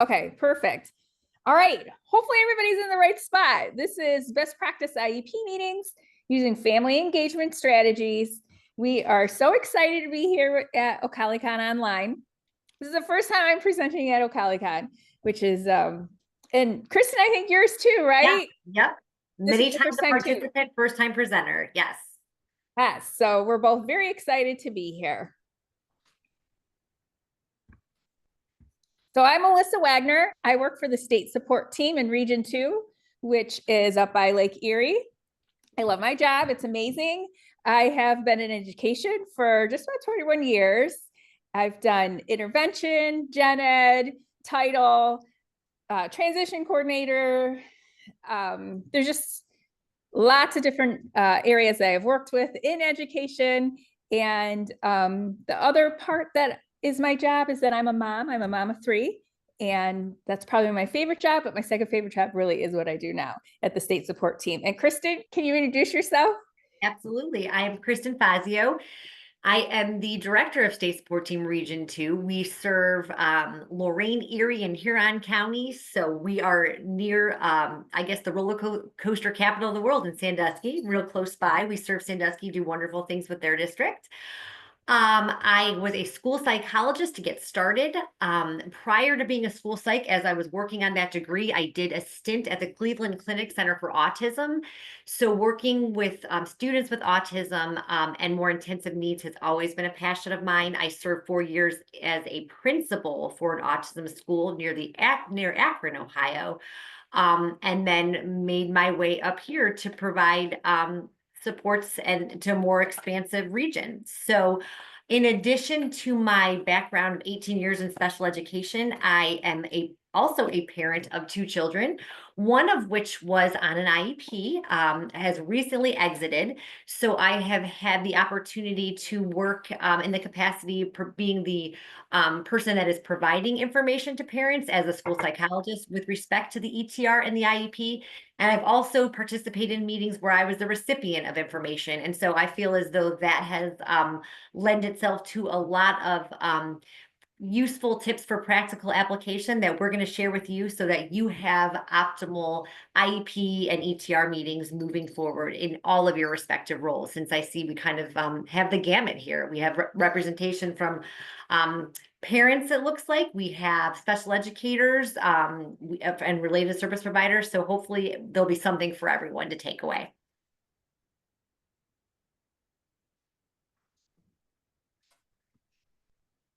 Okay, perfect. All right. Hopefully everybody's in the right spot. This is best practice IEP meetings using family engagement strategies. We are so excited to be here at OcaliCon Online. This is the first time I'm presenting at OcaliCon, which is, and Kristen, I think yours too, Yep, right? yep. This is Many your times first a time too. participant, first time presenter. Yes. Yes. So we're both very excited to be here. So I'm Melissa Wagner. I work for the state support team in Region 2, which is up by Lake Erie. I love my job. It's amazing. I have been in education for just about 21 years. I've done intervention, gen ed, title, transition coordinator. There's just lots of different areas that I've worked with in education. And the other part that is my job is that I'm a mom. I'm a mom of three. And that's probably my favorite job. But my second favorite job really is what I do now at the state support team. And Kristen, can you introduce yourself? Absolutely. I am Kristen Fazio. I am the director of State Support Team Region 2. We serve Lorain, Erie, and Huron counties. So we are near, I guess, the coaster capital of the world in Sandusky, real close by. We serve Sandusky, do wonderful things with their district. I was a school psychologist to get started. Prior to being a school psych, as I was working on that degree, I did a stint at the Cleveland Clinic Center for Autism. So working with students with autism and more intensive needs has always been a passion of mine. I served 4 years as a principal for an autism school near Akron, Ohio, and then made my way up here to provide supports and to more expansive regions. So in addition to my background of 18 years in special education, I am also a parent of two children, one of which was on an IEP, has recently exited. So I have had the opportunity to work in the capacity of being the person that is providing information to parents as a school psychologist with respect to the ETR and the IEP. And I've also participated in meetings where I was the recipient of information. And so I feel as though that has lend itself to a lot of useful tips for practical application that we're going to share with you so that you have optimal IEP and ETR meetings moving forward in all of your respective roles. Since I see we kind of have the gamut here. We have representation from parents, it looks like. We have special educators and related service providers. So hopefully there'll be something for everyone to take away.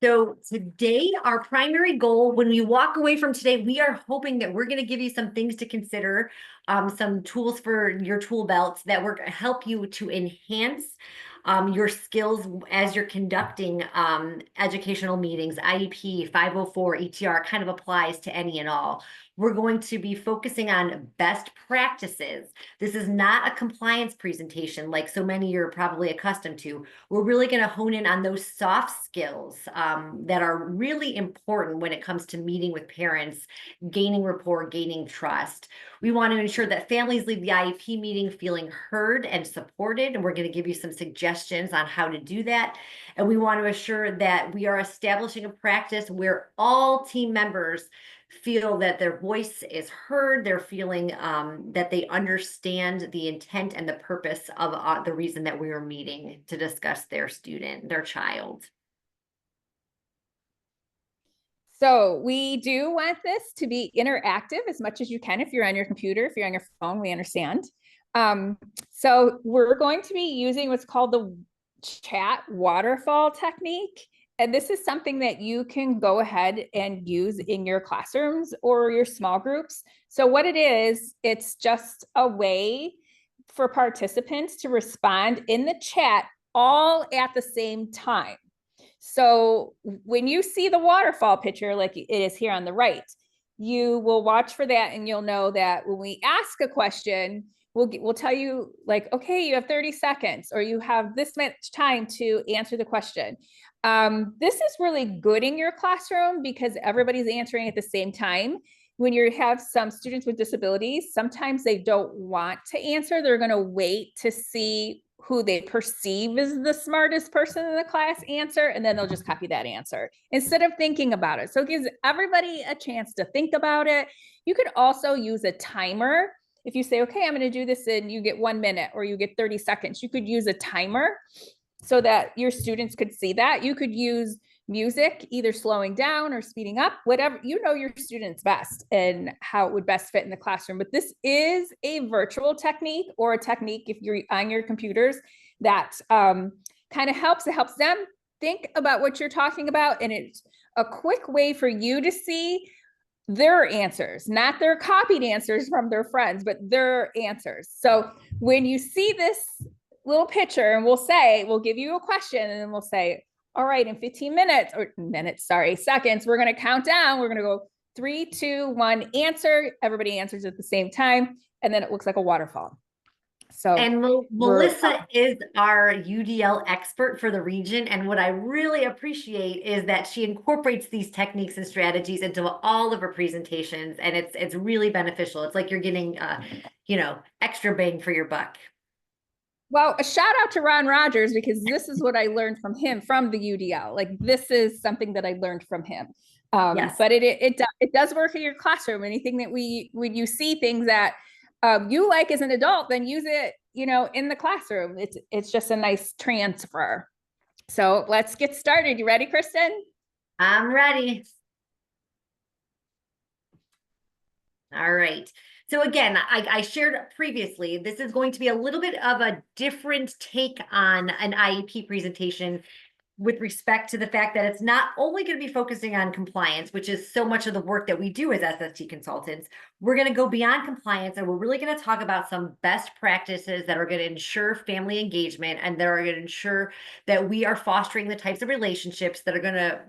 So today, our primary goal, when we walk away from today, we are hoping that we're going to give you some things to consider, some tools for your tool belts that will help you to enhance your skills as you're conducting educational meetings. IEP, 504, ETR kind of applies to any and all. We're going to be focusing on best practices. This is not a compliance presentation like so many you're probably accustomed to. We're really going to hone in on those soft skills that are really important when it comes to meeting with parents, gaining rapport, gaining trust. We want to ensure that families leave the IEP meeting feeling heard and supported, and we're going to give you some suggestions on how to do that. And we want to assure that we are establishing a practice where all team members feel that their voice is heard, they're feeling that they understand the intent and the purpose of the reason that we are meeting to discuss their student, their child. So we do want this to be interactive as much as you can. If you're on your computer, if you're on your phone, we understand. So we're going to be using what's called the chat waterfall technique. And this is something that you can go ahead and use in your classrooms or your small groups. So what it is, it's just a way for participants to respond in the chat all at the same time. So when you see the waterfall picture, like it is here on the right, you will watch for that and you'll know that when we ask a question, we'll tell you like, okay, you have 30 seconds or you have this much time to answer the question. This is really good in your classroom because everybody's answering at the same time. When you have some students with disabilities, sometimes they don't want to answer. They're going to wait to see who they perceive as the smartest person in the class answer, and then they'll just copy that answer instead of thinking about it. So it gives everybody a chance to think about it. You could also use a timer. If you say, okay, I'm going to do this and you get 1 minute or you get 30 seconds, you could use a timer so that your students could see that. You could use music, either slowing down or speeding up, whatever, you know, your students best and how it would best fit in the classroom. But this is a virtual technique, or a technique if you're on your computers, that kind of helps. It helps them think about what you're talking about. And it's a quick way for you to see their answers, not their copied answers from their friends, but their answers. So when you see this little picture, and we'll give you a question, and then we'll say, all right, in 15 minutes, or minutes, sorry, seconds, we're going to count down. We're going to go 3, 2, 1, answer. Everybody answers at the same time. And then it looks like a waterfall. So, and Melissa is our UDL expert for the region. And what I really appreciate is that she incorporates these techniques and strategies into all of her presentations. And it's really beneficial. It's like you're getting, extra bang for your buck. Well, a shout out to Ron Rogers, because this is what I learned from him from the UDL. Like, this is something that I learned from him. Yes. But it does work in your classroom. Anything that when you see things that you like as an adult, then use it, in the classroom. It's just a nice transfer. So let's get started. You ready, Kristen? I'm ready. All right. So again, I shared previously, this is going to be a little bit of a different take on an IEP presentation with respect to the fact that it's not only going to be focusing on compliance, which is so much of the work that we do as SST consultants. We're going to go beyond compliance, and we're really going to talk about some best practices that are going to ensure family engagement, and that are going to ensure that we are fostering the types of relationships that are going to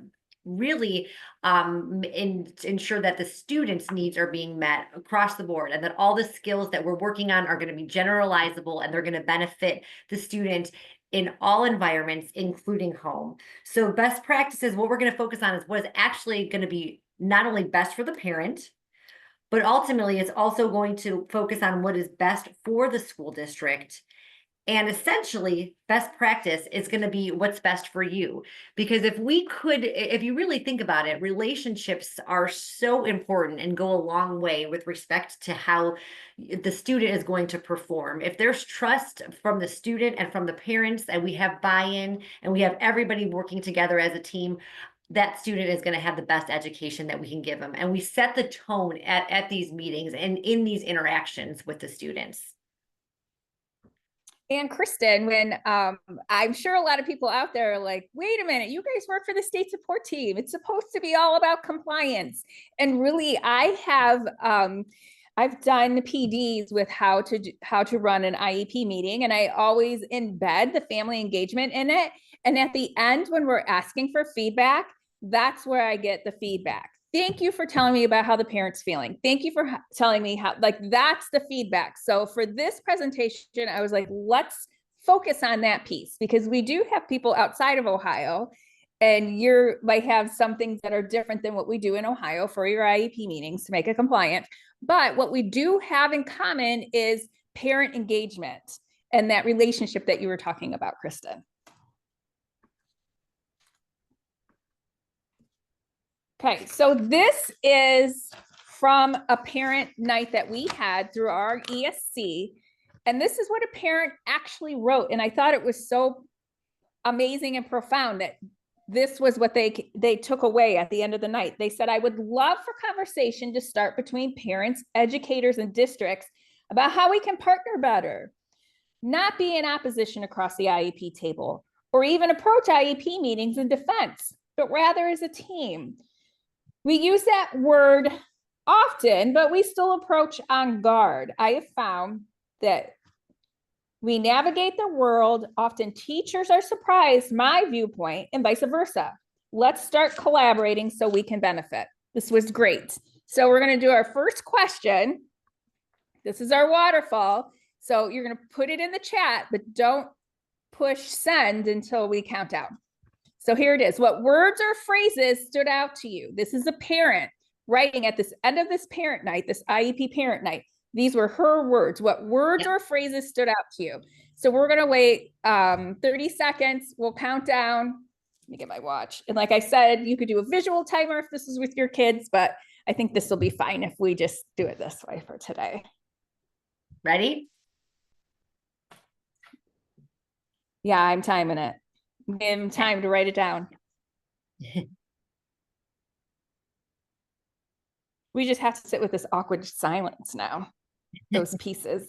really ensure that the students' needs are being met across the board, and that all the skills that we're working on are going to be generalizable, and they're going to benefit the student in all environments, including home. So best practices, what we're going to focus on is what is actually going to be not only best for the parent, but ultimately it's also going to focus on what is best for the school district. And essentially, best practice is going to be what's best for you. Because if you really think about it, relationships are so important and go a long way with respect to how the student is going to perform. If there's trust from the student and from the parents, and we have buy-in, and we have everybody working together as a team, that student is going to have the best education that we can give them. And we set the tone at these meetings and in these interactions with the students. And Kristen, when I'm sure a lot of people out there are like, wait a minute, you guys work for the state support team. It's supposed to be all about compliance. And really, I've done PDs with how to run an IEP meeting, and I always embed the family engagement in it. And at the end, when we're asking for feedback, that's where I get the feedback. Thank you for telling me about how the parent's feeling. Thank you for telling me how, like, that's the feedback. So for this presentation, I was like, let's focus on that piece, because we do have people outside of Ohio, and you might have some things that are different than what we do in Ohio for your IEP meetings to make it compliant. But what we do have in common is parent engagement and that relationship that you were talking about, Kristen. Okay, so this is from a parent night that we had through our ESC. And this is what a parent actually wrote. And I thought it was so amazing and profound that this was what they took away at the end of the night. They said, I would love for conversation to start between parents, educators, and districts about how we can partner better, not be in opposition across the IEP table, or even approach IEP meetings in defense, but rather as a team. We use that word often, but we still approach on guard. I have found that we navigate the world. Often teachers are surprised, my viewpoint, and vice versa. Let's start collaborating so we can benefit. This was great. So we're going to do our first question. This is our waterfall. So you're going to put it in the chat, but don't push send until we count down. So here it is. What words or phrases stood out to you? This is a parent writing at this end of this parent night, this IEP parent night. These were her words. What words or phrases stood out to you? So we're going to wait 30 seconds. We'll count down. Let me get my watch. And like I said, you could do a visual timer if this is with your kids, but I think this will be fine if we just do it this way for today. Ready? Yeah, I'm timing it. Give him time to write it down. We just have to sit with this awkward silence now. Those pieces.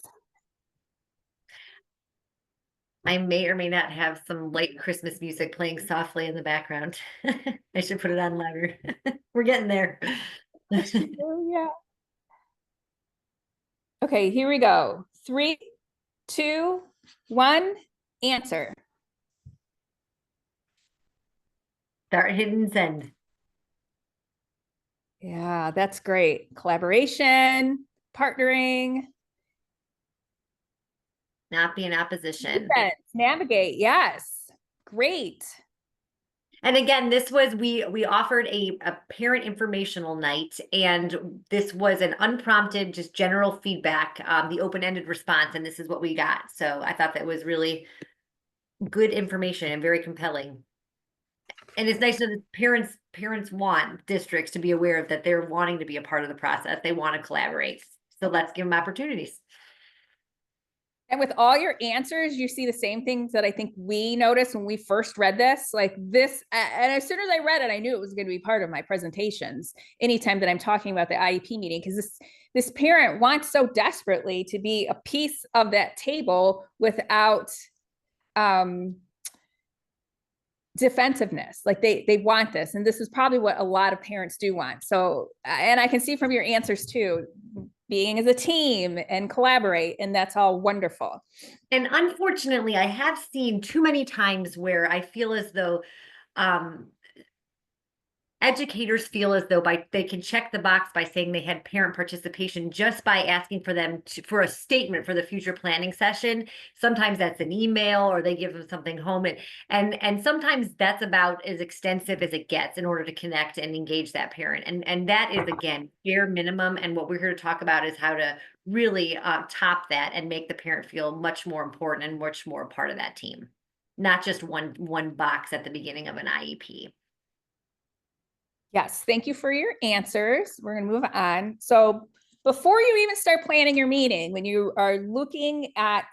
I may or may not have some light Christmas music playing softly in the background. I should put it on louder. We're getting there. Oh, yeah. Okay, here we go. 3, 2, 1, answer. Start, hit, and send. Yeah, that's great. Collaboration, partnering. Not be in opposition. Defense, navigate, yes. Great. And again, this was, we offered a parent informational night, and this was an unprompted, just general feedback, the open-ended response, and this is what we got. So I thought that was really good information and very compelling. And it's nice that parents want districts to be aware of that they're wanting to be a part of the process. They want to collaborate. So let's give them opportunities. And with all your answers, you see the same things that I think we noticed when we first read this, like this. And as soon as I read it, I knew it was going to be part of my presentations anytime that I'm talking about the IEP meeting, because this parent wants so desperately to be a piece of that table without defensiveness. Like they want this, and this is probably what a lot of parents do want. So, and I can see from your answers too, being as a team and collaborate, and that's all wonderful. And unfortunately, I have seen too many times where I feel as though educators feel as though they can check the box by saying they had parent participation just by asking for them for a statement for the future planning session. Sometimes that's an email, or they give them something home, and sometimes that's about as extensive as it gets in order to connect and engage that parent. And that is, again, bare minimum. And what we're here to talk about is how to really top that and make the parent feel much more important and much more a part of that team, not just one box at the beginning of an IEP. Yes, thank you for your answers. We're going to move on. So before you even start planning your meeting, when you are looking at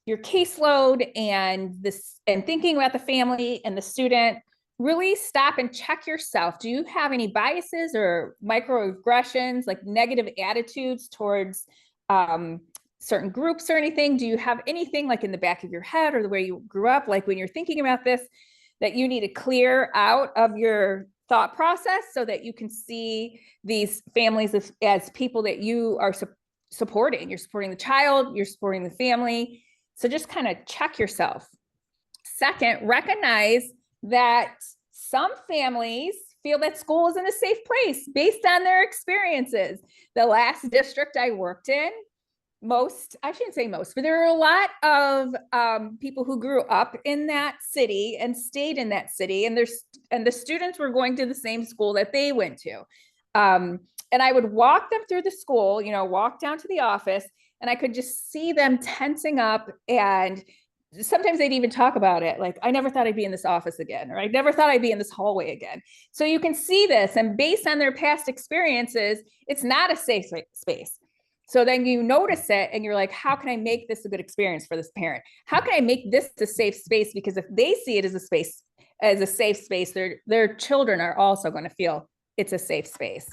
your caseload and thinking about the family and the student, really stop and check yourself. Do you have any biases or microaggressions, like negative attitudes towards certain groups or anything? Do you have anything like in the back of your head or the way you grew up, like when you're thinking about this, that you need to clear out of your thought process so that you can see these families as people that you are supporting? You're supporting the child, you're supporting the family. So just kind of check yourself. Second, recognize that some families feel that school isn't a safe place based on their experiences. The last district I worked in, I shouldn't say most, but there are a lot of people who grew up in that city and stayed in that city, and the students were going to the same school that they went to. And I would walk them through the school, walk down to the office, and I could just see them tensing up, and sometimes they'd even talk about it. Like, I never thought I'd be in this office again, or I never thought I'd be in this hallway again. So you can see this, and based on their past experiences, it's not a safe space. So then you notice it and you're like, how can I make this a good experience for this parent? How can I make this a safe space? Because if they see it as a safe space, their children are also going to feel it's a safe space.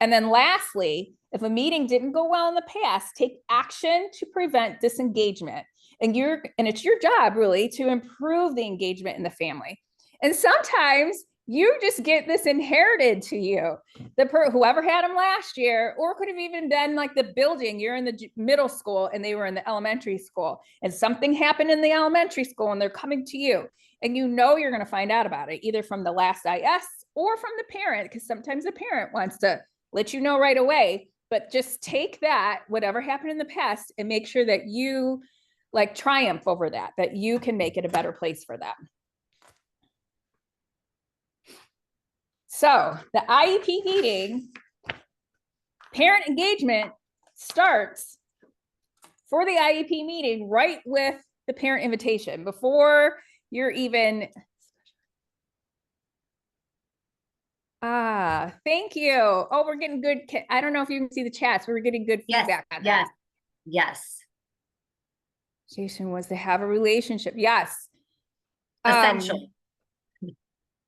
And then lastly, if a meeting didn't go well in the past, take action to prevent disengagement. And it's your job really to improve the engagement in the family. And sometimes you just get this inherited to you. Whoever had them last year, or it could have even been like the building, you're in the middle school and they were in the elementary school, and something happened in the elementary school and they're coming to you, and you're going to find out about it either from the last IS or from the parent, because sometimes the parent wants to let you know right away. But just take that, whatever happened in the past, and make sure that you like triumph over that you can make it a better place for them. So the IEP meeting, parent engagement starts for the IEP meeting right with the parent invitation before you're even. Thank you. Oh, we're getting good. I don't know if you can see the chats. We're getting good Yes, feedback on yes, that. yes. Jason was to have a relationship. Yes. Essential.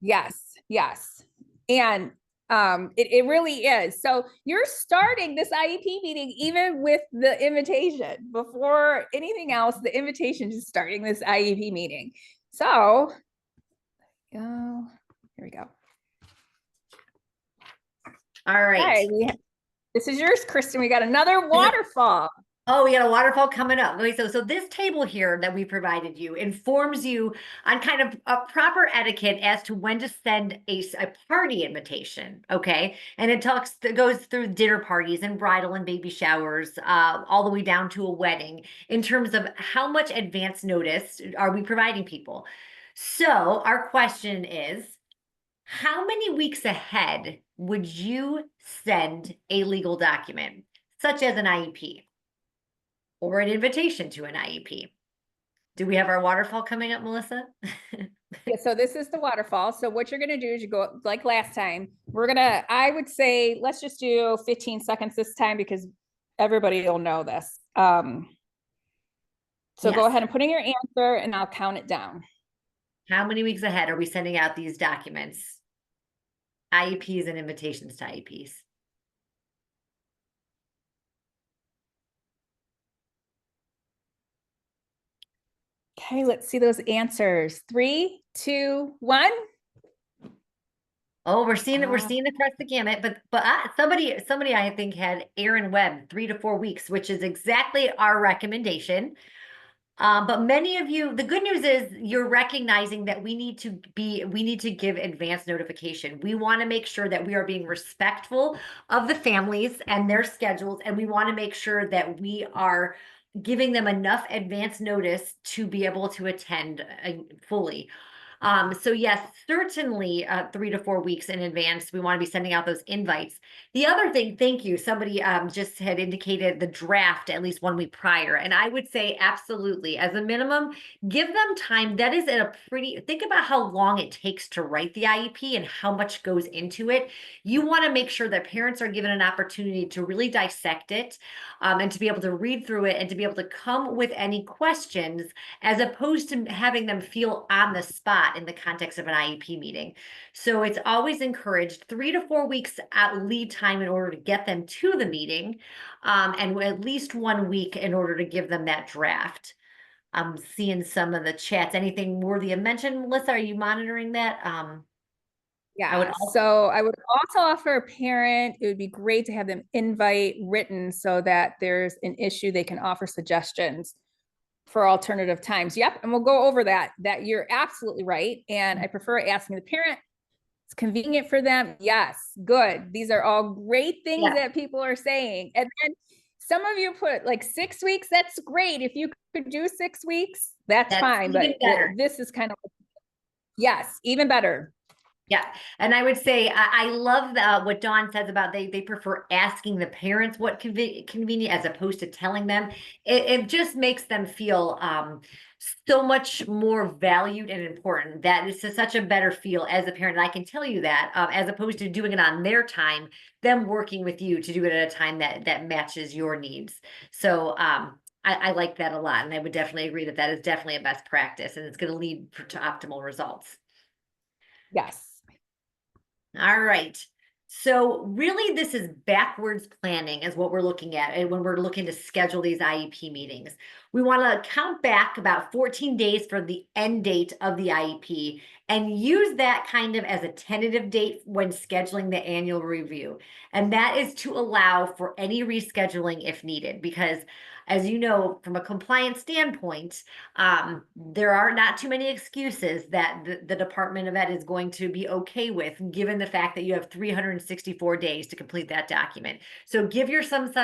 Yes, yes. And it really is. So you're starting this IEP meeting even with the invitation. Before anything else, the invitation is starting this IEP meeting. So, here we go. All right. Okay, this is yours, Kristen. We got another waterfall. Oh, we got a waterfall coming up. Okay, so this table here that we provided you informs you on kind of a proper etiquette as to when to send a party invitation. Okay, and it goes through dinner parties and bridal and baby showers, all the way down to a wedding in terms of how much advance notice are we providing people. So our question is, how many weeks ahead would you send a legal document, such as an IEP? Or an invitation to an IEP. Do we have our waterfall coming up, Melissa? Yeah, so this is the waterfall. So what you're going to do is you go like last time. I would say, let's just do 15 seconds this time because everybody will know this. So Yes. go ahead and put in your answer and I'll count it down. How many weeks ahead are we sending out these documents? IEPs and invitations to IEPs. Okay, let's see those answers. 3, 2, 1. Oh, we're seeing across the gamut, but somebody I think had Aaron Webb 3 to 4 weeks, which is exactly our recommendation. But many of you, the good news is you're recognizing that we need to give advance notification. We want to make sure that we are being respectful of the families and their schedules, and we want to make sure that we are giving them enough advance notice to be able to attend fully. So yes, certainly 3 to 4 weeks in advance, we want to be sending out those invites. The other thing, thank you, somebody just had indicated the draft at least 1 week prior. And I would say absolutely, as a minimum, give them time. That is think about how long it takes to write the IEP and how much goes into it. You want to make sure that parents are given an opportunity to really dissect it, and to be able to read through it and to be able to come with any questions, as opposed to having them feel on the spot in the context of an IEP meeting. So it's always encouraged 3 to 4 weeks at lead time in order to get them to the meeting, and at least 1 week in order to give them that draft. I'm seeing some of the chats. Anything worthy of mention, Melissa? Are you monitoring that? Yeah, so I would also offer a parent, it would be great to have them invite written so that there's an issue, they can offer suggestions for alternative times. Yep, and we'll go over that you're absolutely right. And I prefer asking the parent. It's convenient for them. Yes, good. These are all great things that people are saying. And then some of you put like 6 weeks. That's great. If you could do 6 weeks, that's fine. But this is kind of, yes, even better. Yeah, and I would say I love what Dawn says about they prefer asking the parents what convenient as opposed to telling them. It just makes them feel so much more valued and important. That is such a better feel as a parent. And I can tell you that, as opposed to doing it on their time, them working with you to do it at a time that matches your needs. So I like that a lot, and I would definitely agree that is definitely a best practice, and it's going to lead to optimal results. Yes. All right. So really, this is backwards planning is what we're looking at. And when we're looking to schedule these IEP meetings, we want to count back about 14 days for the end date of the IEP and use that kind of as a tentative date when scheduling the annual review. And that is to allow for any rescheduling if needed, because as you know, from a compliance standpoint, there are not too many excuses that the Department of Ed is going to be okay with, given the fact that you have 364 days to complete that document. So give yourself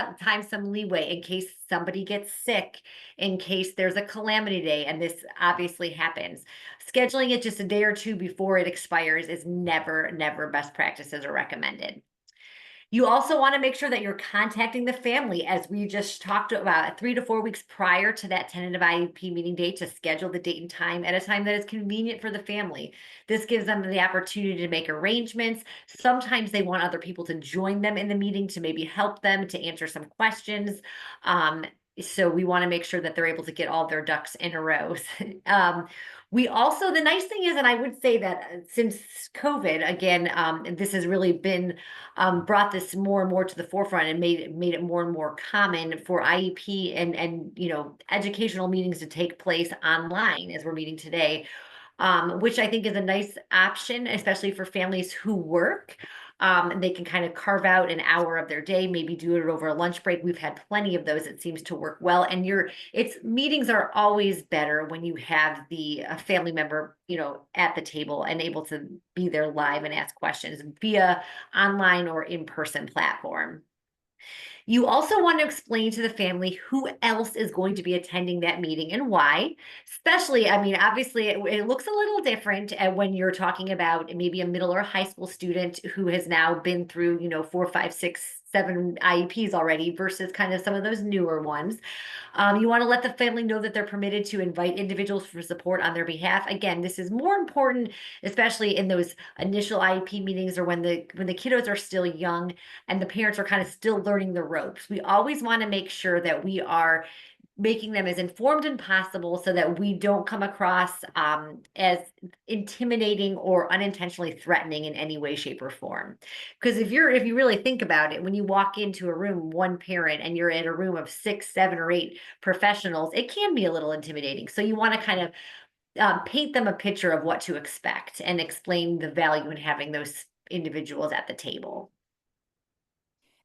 some leeway in case somebody gets sick, in case there's a calamity day, and this obviously happens. Scheduling it just a day or two before it expires is never best practices are recommended. You also want to make sure that you're contacting the family, as we just talked about, 3 to 4 weeks prior to that tentative IEP meeting date, to schedule the date and time at a time that is convenient for the family. This gives them the opportunity to make arrangements. Sometimes they want other people to join them in the meeting to maybe help them to answer some questions. So we want to make sure that they're able to get all their ducks in a row. We also, the nice thing is, and I would say that since COVID, again, this has really been brought this more and more to the forefront and made it more and more common for IEP and educational meetings to take place online as we're meeting today, which I think is a nice option, especially for families who work. They can kind of carve out an hour of their day, maybe do it over a lunch break. We've had plenty of those. It seems to work well. And it's meetings are always better when you have the family member, at the table and able to be there live and ask questions via online or in-person platform. You also want to explain to the family who else is going to be attending that meeting and why. Especially, I mean, obviously, it looks a little different when you're talking about maybe a middle or high school student who has now been through, 4, 5, 6, 7 IEPs already versus kind of some of those newer ones. You want to let the family know that they're permitted to invite individuals for support on their behalf. Again, this is more important, especially in those initial IEP meetings or when the kiddos are still young and the parents are kind of still learning the ropes. We always want to make sure that we are making them as informed as possible so that we don't come across as intimidating or unintentionally threatening in any way, shape, or form. Because if you really think about it, when you walk into a room, one parent, and you're in a room of 6, 7, or 8 professionals, it can be a little intimidating. So you want to kind of paint them a picture of what to expect and explain the value in having those individuals at the table.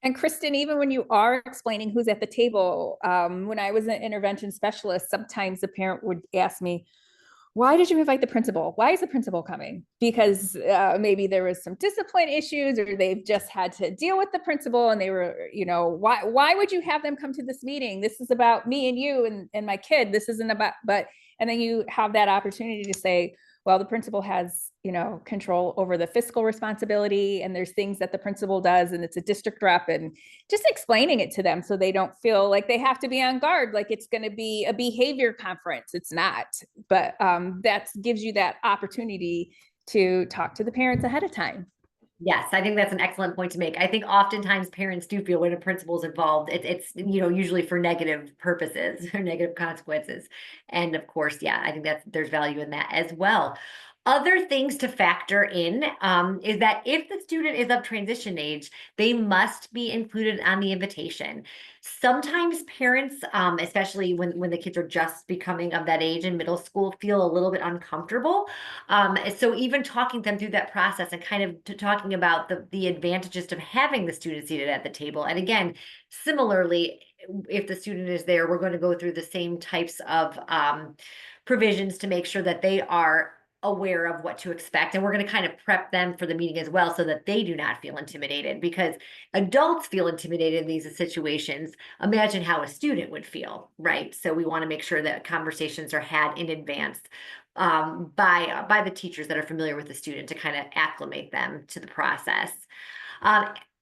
And Kristen, even when you are explaining who's at the table, when I was an intervention specialist, sometimes the parent would ask me, why did you invite the principal? Why is the principal coming? Because maybe there was some discipline issues or they've just had to deal with the principal and they were, why would you have them come to this meeting? This is about me and you and my kid. This isn't about, and then you have that opportunity to say, well, the principal has, control over the fiscal responsibility and there's things that the principal does and it's a district rep, and just explaining it to them so they don't feel like they have to be on guard, like it's going to be a behavior conference. It's not, but that gives you that opportunity to talk to the parents ahead of time. Yes, I think that's an excellent point to make. I think oftentimes parents do feel when a principal is involved, it's usually for negative purposes or negative consequences. And of course, yeah, I think there's value in that as well. Other things to factor in is that if the student is of transition age, they must be included on the invitation. Sometimes parents, especially when the kids are just becoming of that age in middle school, feel a little bit uncomfortable. So even talking them through that process and kind of talking about the advantages of having the student seated at the table. And again, similarly, if the student is there, we're going to go through the same types of provisions to make sure that they are aware of what to expect. And we're going to kind of prep them for the meeting as well so that they do not feel intimidated, because adults feel intimidated in these situations. Imagine how a student would feel, right? So we want to make sure that conversations are had in advance by the teachers that are familiar with the student to kind of acclimate them to the process.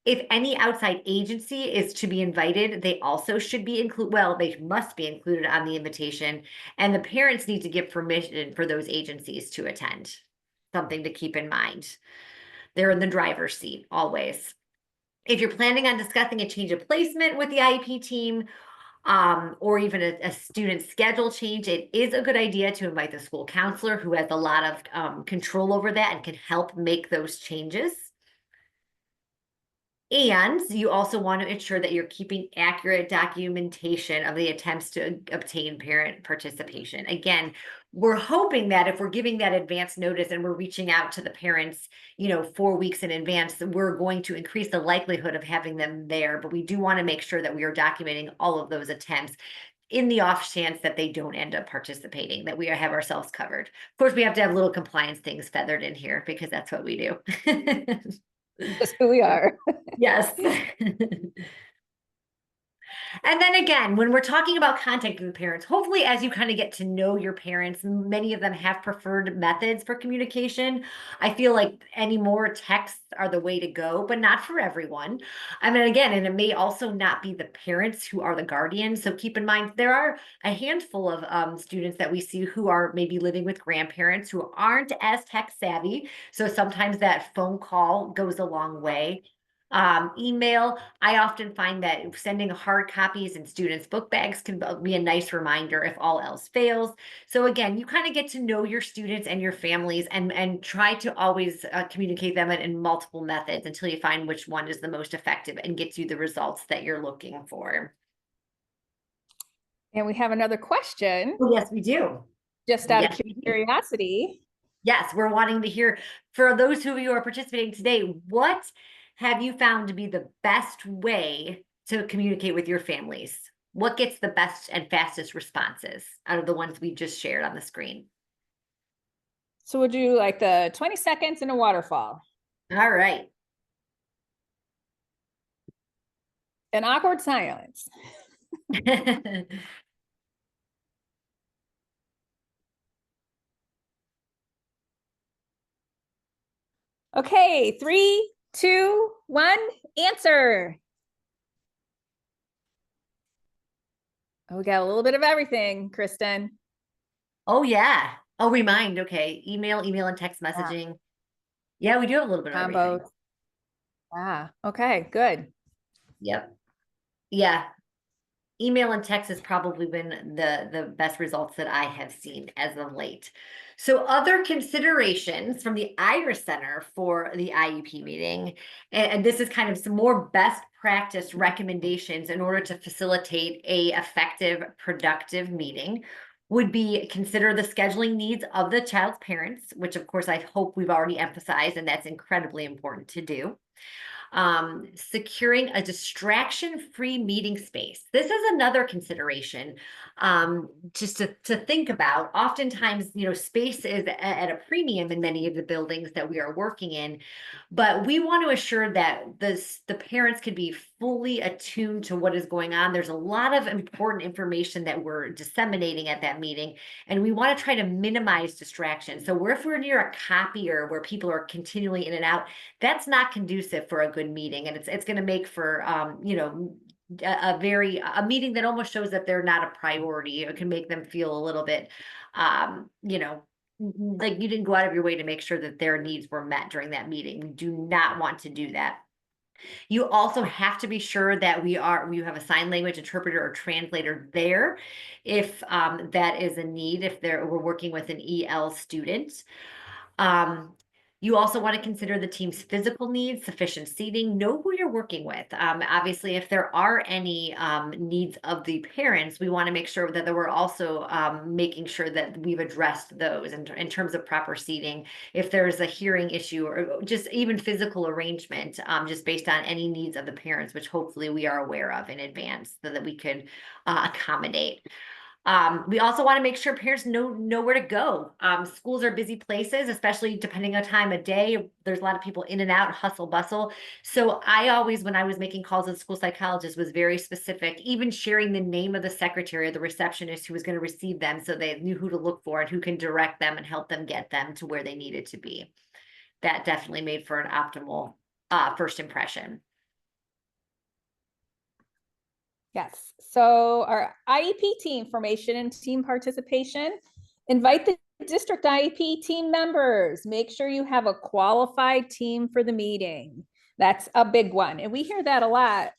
If any outside agency is to be invited, they also should be they must be included on the invitation, and the parents need to give permission for those agencies to attend. Something to keep in mind. They're in the driver's seat always. If you're planning on discussing a change of placement with the IEP team, or even a student schedule change, it is a good idea to invite the school counselor, who has a lot of control over that and can help make those changes. And you also want to ensure that you're keeping accurate documentation of the attempts to obtain parent participation. Again, we're hoping that if we're giving that advance notice and we're reaching out to the parents, 4 weeks in advance, we're going to increase the likelihood of having them there. But we do want to make sure that we are documenting all of those attempts in the off chance that they don't end up participating, that we have ourselves covered. Of course, we have to have little compliance things feathered in here because that's what we do. Just who we are. Yes. And then again, when we're talking about contacting the parents, hopefully as you kind of get to know your parents, many of them have preferred methods for communication. I feel like any more texts are the way to go, but not for everyone. I mean, again, and it may also not be the parents who are the guardians. So keep in mind, there are a handful of students that we see who are maybe living with grandparents who aren't as tech savvy. So sometimes that phone call goes a long way. Email, I often find that sending hard copies in students' book bags can be a nice reminder if all else fails. So again, you kind of get to know your students and your families and try to always communicate them in multiple methods until you find which one is the most effective and gets you the results that you're looking for. And we have another question, Oh, yes, we do. just out of Yes, we do. curiosity. Yes, we're wanting to hear, for those of you who are participating today, what have you found to be the best way to communicate with your families? What gets the best and fastest responses out of the ones we just shared on the screen? So would you like the 20 seconds in a waterfall? All right. An awkward silence. Okay, 3, 2, 1, answer. Oh, we got a little bit of everything, Kristen. Oh, yeah. Oh, remind. Okay. Email, and text Yeah. messaging. Yeah, we do have a little bit of everything. Combos. Ah, okay, good. Yep. Yeah. Email and text has probably been the best results that I have seen as of late. So other considerations from the Iris Center for the IEP meeting, and this is kind of some more best practice recommendations in order to facilitate a effective, productive meeting, would be consider the scheduling needs of the child's parents, which of course I hope we've already emphasized, and that's incredibly important to do. Securing a distraction-free meeting space. This is another consideration, just to think about. Oftentimes, space is at a premium in many of the buildings that we are working in, but we want to assure that the parents can be fully attuned to what is going on. There's a lot of important information that we're disseminating at that meeting, and we want to try to minimize distraction. So if we're near a copier where people are continually in and out, that's not conducive for a good meeting, and it's going to make for a meeting that almost shows that they're not a priority. It can make them feel a little bit like you didn't go out of your way to make sure that their needs were met during that meeting. We do not want to do that. You also have to be sure that you have a sign language interpreter or translator there if that is a need, if we're working with an EL student. Um, you also want to consider the team's physical needs, sufficient seating, know who you're working with. Obviously, if there are any needs of the parents, we want to make sure that we're also making sure that we've addressed those in terms of proper seating. If there's a hearing issue or just even physical arrangement, just based on any needs of the parents, which hopefully we are aware of in advance so that we could accommodate. We also want to make sure parents know where to go. Schools are busy places, especially depending on time of day. There's a lot of people in and out, hustle bustle. So I always, when I was making calls with school psychologists, was very specific, even sharing the name of the secretary or the receptionist who was going to receive them so they knew who to look for and who can direct them and help them get them to where they needed to be. That definitely made for an optimal first impression. Yes. So our IEP team formation and team participation, invite the district IEP team members. Make sure you have a qualified team for the meeting. That's a big one. And we hear that a lot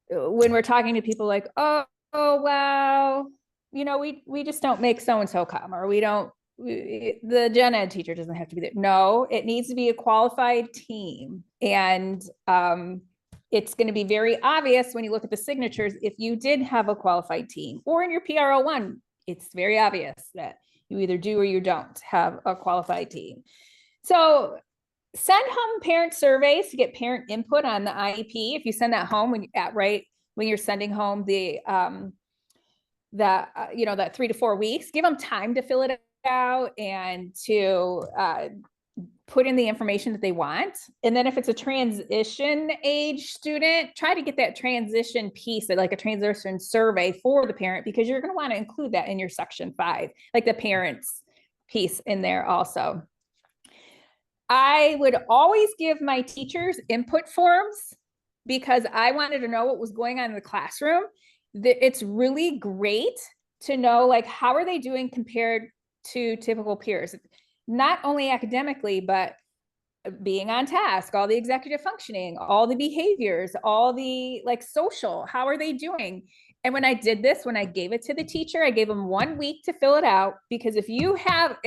when we're talking to people like, oh wow, we just don't make so-and-so come, or the gen ed teacher doesn't have to be there. No, it needs to be a qualified team. And it's going to be very obvious when you look at the signatures if you did have a qualified team, or in your PRO1, it's very obvious that you either do or you don't have a qualified team. So send home parent surveys to get parent input on the IEP. If you send that home when you're sending home that 3 to 4 weeks, give them time to fill it out and to put in the information that they want. And then if it's a transition age student, try to get that transition piece, like a transition survey for the parent, because you're going to want to include that in your section 5, like the parents piece in there also. I would always give my teachers input forms because I wanted to know what was going on in the classroom. It's really great to know, like, how are they doing compared to typical peers, not only academically, but being on task, all the executive functioning, all the behaviors, all the like social, how are they doing? And when I did this, when I gave it to the teacher, I gave them 1 week to fill it out, because if you have,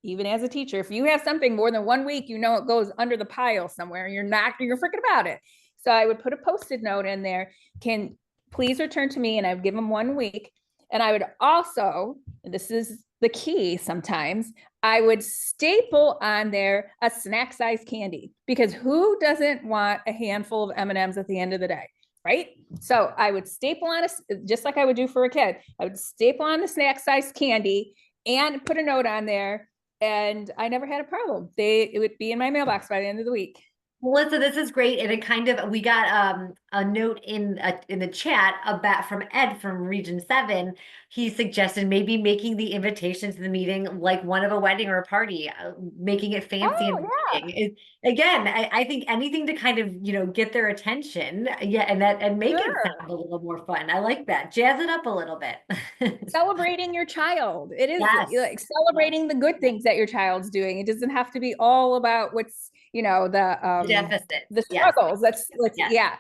even as a teacher, if you have something more than 1 week, you know it goes under the pile somewhere and you're freaking about it. So I would put a Post-it note in there, can please return to me, and I would give them 1 week. And I would also, this is the key sometimes, I would staple on there a snack size candy, because who doesn't want a handful of M&Ms at the end of the day, right? So I would staple on just like I would do for a kid. I would staple on the snack size candy and put a note on there, and I never had a problem. It would be in my mailbox by the end of the week. Melissa, this is great, and it kind of, we got a note in the chat about from Ed from Region 7. He suggested maybe making the invitations to the meeting like one of a wedding or a party, making it fancy and exciting. Again, I think anything to kind of, get their attention, yeah, and make it sound a little more fun. I like that. Jazz it up a little bit. Celebrating your child. It is Yes. like celebrating the good things that your child's doing. It doesn't have to be all about what's, The deficit. the Yes. struggles. Let's Yes. yeah.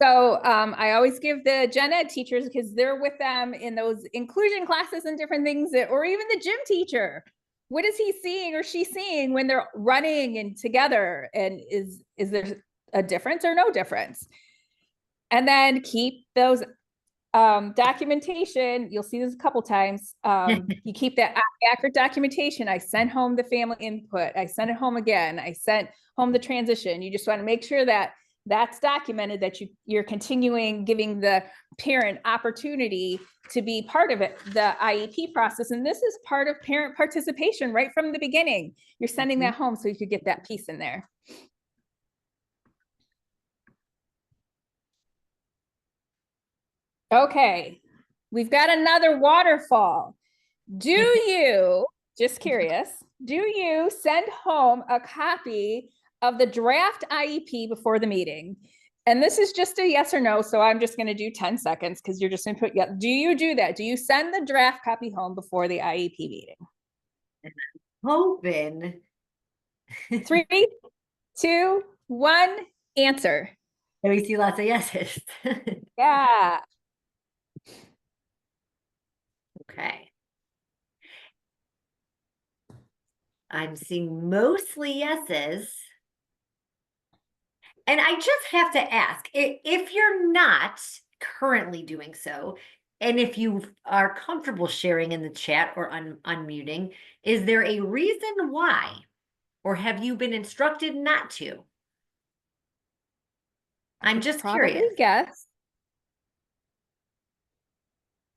So I always give the gen ed teachers, because they're with them in those inclusion classes and different things, or even the gym teacher. What is he seeing or she seeing when they're running and together? And is there a difference or no difference? And then keep those documentation. You'll see this a couple times. You keep that accurate documentation. I sent home the family input. I sent it home again. I sent home the transition. You just want to make sure that that's documented, that you're continuing giving the parent opportunity to be part of it, the IEP process. And this is part of parent participation right from the beginning. You're sending that home so you could get that piece in there. Okay, we've got another waterfall. Do you, just curious, do you send home a copy of the draft IEP before the meeting? And this is just a yes or no, so I'm just going to do 10 seconds because you're just going to put, yeah. Do you do that? Do you send the draft copy home before the IEP meeting? Hoping. 3, 2, 1, answer. And we see lots of yeses. Yeah. Okay. I'm seeing mostly yeses. And I just have to ask, if you're not currently doing so, and if you are comfortable sharing in the chat or unmuting, is there a reason why? Or have you been instructed not to? I'm just curious.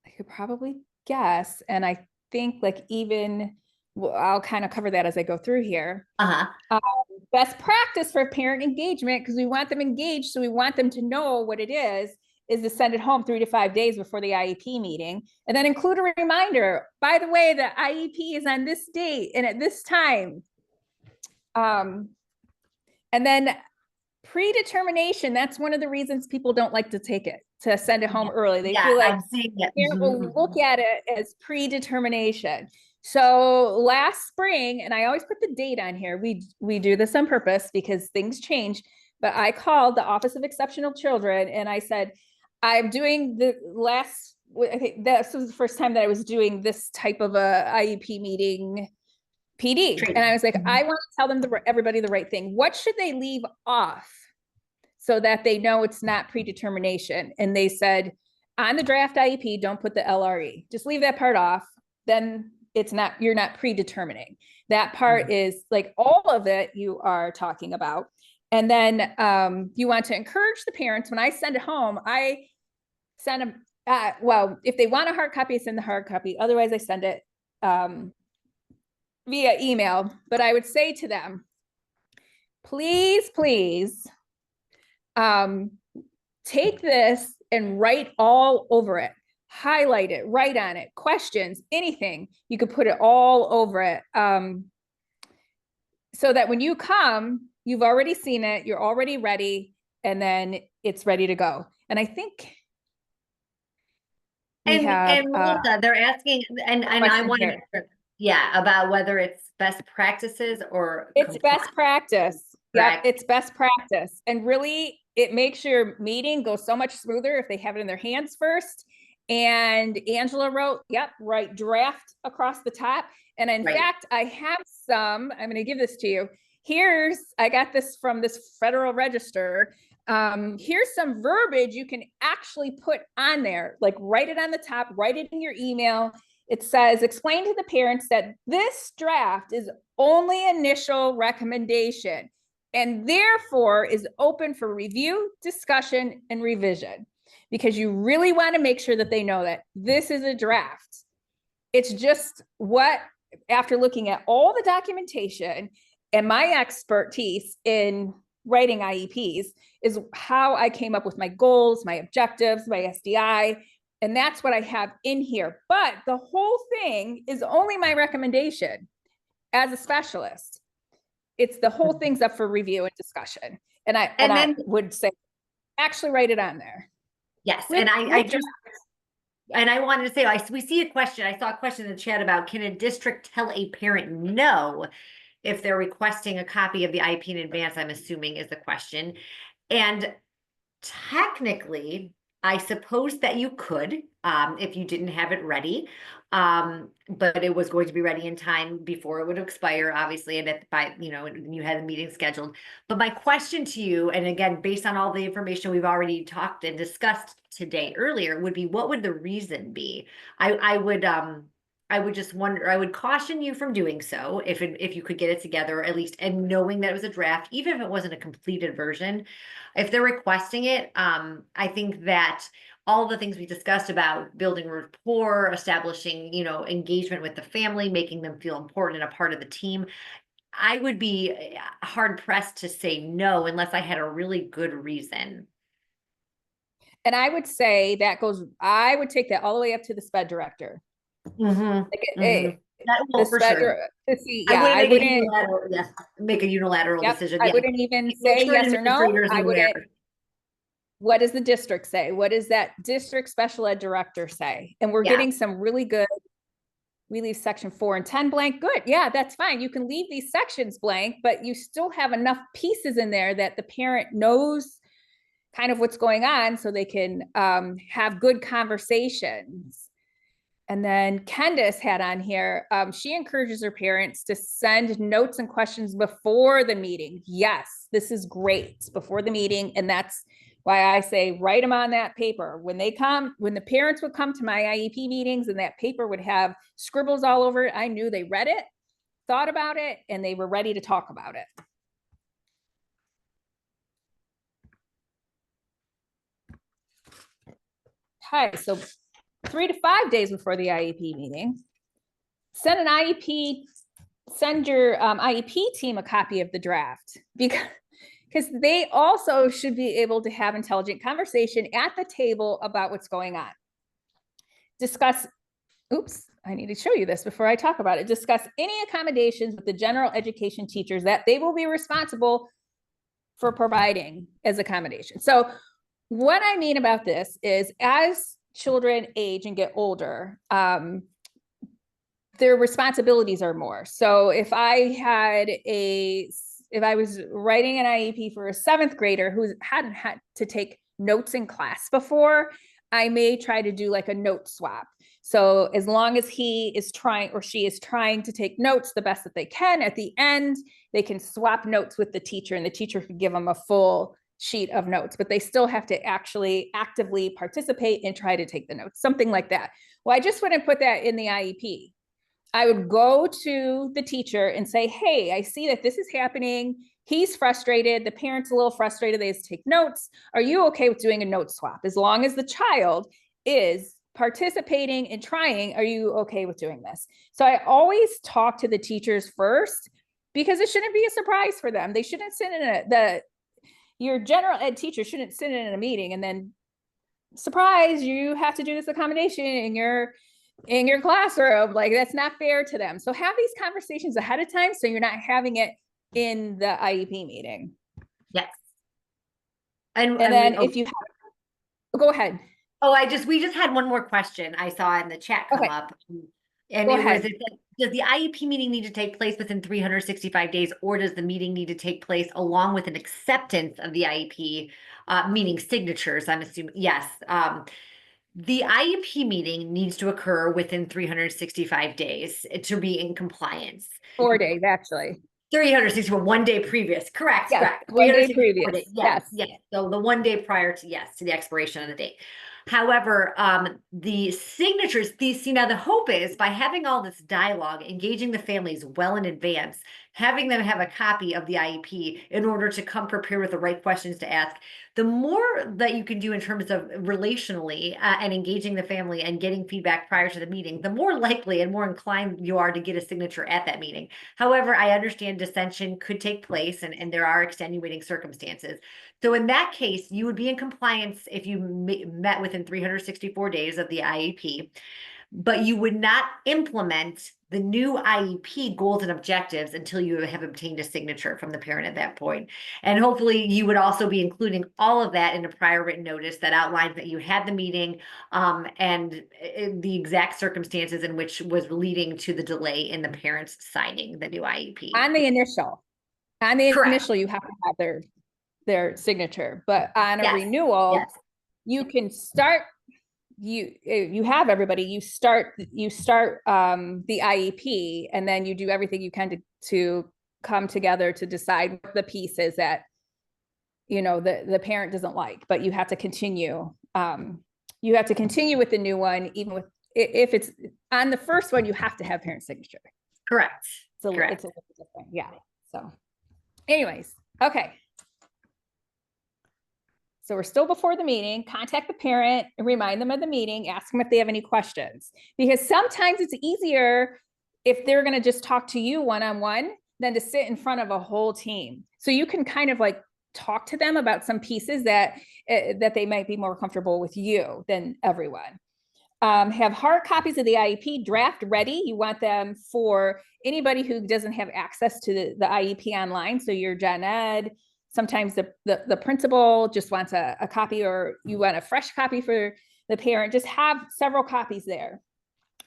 I could probably guess. And I think like even, well, I'll kind of cover that as I go through here. Best practice for parent engagement, because we want them engaged, so we want them to know what it is to send it home 3 to 5 days before the IEP meeting, and then include a reminder. By the way, the IEP is on this date and at this time. And then predetermination, that's one of the reasons people don't like to take it, to send it home early. They feel like parent will look at it as predetermination. So last spring, and I always put the date on here, we do this on purpose because things change, but I called the Office of Exceptional Children and I said, I'm doing the last, I think this was the first time that I was doing this type of a IEP meeting PD. And I was like, I want to tell them, everybody, the right thing. What should they leave off so that they know it's not predetermination? And they said, on the draft IEP, don't put the LRE. Just leave that part off. Then it's not, you're not predetermining. That part is like all of it you are talking about. And then you want to encourage the parents. When I send it home, I send them, well, if they want a hard copy, I send the hard copy. Otherwise, I send it via email. But I would say to them, please, please, take this and write all over it. Highlight it, write on it, questions, anything. You could put it all over it. So that when you come, you've already seen it, you're already ready, and then it's ready to go. And I think we have And Melissa, they're asking, and I wanted to, yeah, about whether it's best practices or it's best practice. Yep, correct? it's best practice. And really, it makes your meeting go so much smoother if they have it in their hands first. And Angela wrote, yep, right, draft across the top. And in fact, I have some, I'm going to give this to you. I got this from this Federal Register. Here's some verbiage you can actually put on there, like write it on the top, write it in your email. It says, explain to the parents that this draft is only initial recommendation and therefore is open for review, discussion, and revision, because you really want to make sure that they know that this is a draft. It's just what, after looking at all the documentation and my expertise in writing IEPs, is how I came up with my goals, my objectives, my SDI, and that's what I have in here. But the whole thing is only my recommendation as a specialist. It's the whole thing's up for review and discussion. And I would say, actually write it on there. Yes, and I just, and I wanted to say, we see a question. I saw a question in the chat about, can a district tell a parent no if they're requesting a copy of the IEP in advance? I'm assuming is the question. And technically, I suppose that you could, if you didn't have it ready, but it was going to be ready in time before it would expire, obviously, and you had a meeting scheduled. But my question to you, and again, based on all the information we've already talked and discussed today earlier, would be, what would the reason be? I would just wonder, I would caution you from doing so if you could get it together, at least, and knowing that it was a draft, even if it wasn't a completed version. If they're requesting it, I think that all the things we discussed about building rapport, establishing, engagement with the family, making them feel important and a part of the team, I would be hard pressed to say no unless I had a really good reason. And I would say I would take that all the way up to the SPED director. Mm-hmm. I wouldn't make a unilateral decision. I wouldn't even say yes or no. What does the district say? What does that district special ed director say? And we're getting some really good, we leave section 4 and 10 blank. Good. Yeah, that's fine. You can leave these sections blank, but you still have enough pieces in there that the parent knows kind of what's going on so they can have good conversations. And then Candace had on here, she encourages her parents to send notes and questions before the meeting. Yes, this is great, before the meeting. And that's why I say, write them on that paper. When the parents would come to my IEP meetings and that paper would have scribbles all over it, I knew they read it, thought about it, and they were ready to talk about it. Okay, so 3 to 5 days before the IEP meeting, send your IEP team a copy of the draft, because they also should be able to have intelligent conversation at the table about what's going on. I need to show you this before I talk about it. Discuss any accommodations with the general education teachers that they will be responsible for providing as accommodation. So what I mean about this is, as children age and get older, their responsibilities are more. So if I was writing an IEP for a 7th grader who hadn't had to take notes in class before, I may try to do like a note swap. So as long as he is trying or she is trying to take notes the best that they can, at the end, they can swap notes with the teacher and the teacher could give them a full sheet of notes, but they still have to actually actively participate and try to take the notes, something like that. Well, I just wouldn't put that in the IEP. I would go to the teacher and say, hey, I see that this is happening. He's frustrated. The parent's a little frustrated. They have to take notes. Are you okay with doing a note swap? As long as the child is participating and trying, are you okay with doing this? So I always talk to the teachers first because it shouldn't be a surprise for them. They shouldn't sit in your general ed teacher shouldn't sit in a meeting and then surprise, you have to do this accommodation in your classroom. Like, that's not fair to them. So have these conversations ahead of time so you're not having it in the IEP meeting. Yes. And then if you have, go ahead. Oh, we just had one more question I saw in the chat come up. And go it ahead. was, does the IEP meeting need to take place within 365 days, or does the meeting need to take place along with an acceptance of the IEP, meaning signatures, I'm assuming? Yes. The IEP meeting needs to occur within 365 days to be in compliance. 4 days, actually. 361, 1 day previous. Correct, yes, correct. 1 day previous. Days. Yes, yes. So the 1 day prior to, yes, to the expiration of the date. However, the signatures, now the hope is by having all this dialogue, engaging the families well in advance, having them have a copy of the IEP in order to come prepared with the right questions to ask, the more that you can do in terms of relationally and engaging the family and getting feedback prior to the meeting, the more likely and more inclined you are to get a signature at that meeting. However, I understand dissension could take place and there are extenuating circumstances. So in that case, you would be in compliance if you met within 364 days of the IEP, but you would not implement the new IEP goals and objectives until you have obtained a signature from the parent at that point. And hopefully you would also be including all of that in a prior written notice that outlines that you had the meeting and the exact circumstances in which was leading to the delay in the parents signing the new IEP. On the initial, Correct. you have to have their signature, but on a renewal, you can start, you have everybody, you start the IEP, and then you do everything you can to come together to decide what the piece is that the parent doesn't like, but you have to continue with the new one. Even with, if it's on the first one, you have to have parent signature. Correct. So Correct. It's a little different. Yeah. So anyways, okay. So we're still before the meeting. Contact the parent and remind them of the meeting. Ask them if they have any questions, because sometimes it's easier if they're going to just talk to you one-on-one than to sit in front of a whole team. So you can kind of like talk to them about some pieces that they might be more comfortable with you than everyone. Have hard copies of the IEP draft ready. You want them for anybody who doesn't have access to the IEP online. So your gen ed, sometimes the principal just wants a copy, or you want a fresh copy for the parent. Just have several copies there.